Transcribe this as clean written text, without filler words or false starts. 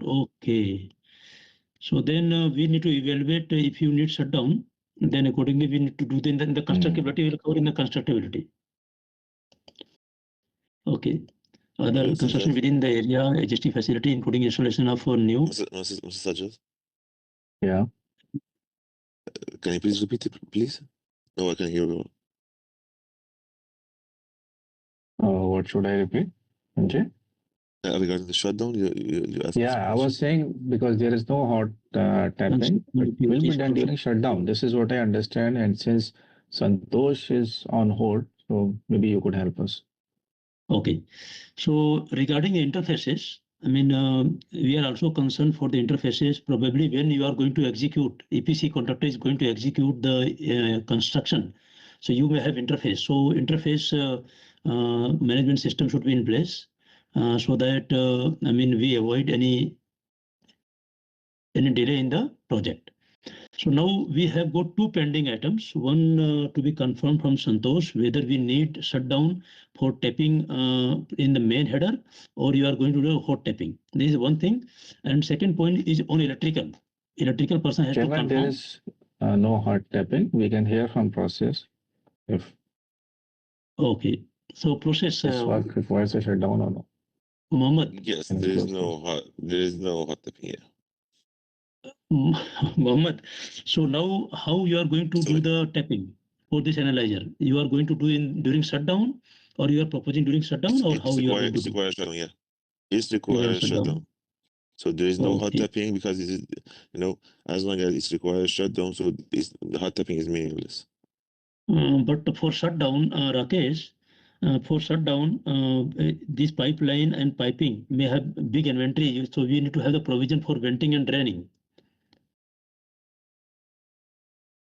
Okay. So then we need to evaluate if you need shutdown. Then accordingly we need to do the constructability will cover in the constructability. Okay. Other Mr. construction Sajjad? within the area HST facility, including installation of new. Mr. Sajjad, Yeah. can you please repeat it, please? No, I can hear you. What should I repeat? Sanjay? Regarding the shutdown, you asked. Yeah, I was saying because there is no hot tapping, it will be done during shutdown. This is what I understand. And since Santosh is on hold, so maybe you could help us. Okay. So regarding the interfaces, I mean, we are also concerned for the interfaces. Probably when you are going to execute, EPC contractor is going to execute the construction. So you may have interface. So interface management system should be in place so that I mean we avoid any delay in the project. So now we have got two pending items. One to be confirmed from Santosh whether we need shutdown for tapping in the main header or you are going to do hot tapping. This is one thing. And second point is on electrical. Electrical person has to Chairman, there confirm. is no hot tapping. We can hear from process if Okay. So process. this work requires a shutdown or no. Mohammed. Yes, Can you there is close no hot tapping here. Mohammed. So now how you are going to do the tapping for this analyzer? You are going to do in during shutdown or you are proposing during shutdown or how you are going to It's do? required shutdown, yeah. It's required shutdown. So there is no hot Okay. tapping because it is, as long as it's required shutdown, so the hot tapping is meaningless. But for shutdown, Rakesh, for shutdown, this pipeline and piping may have big inventory, so we need to have the provision for venting and draining.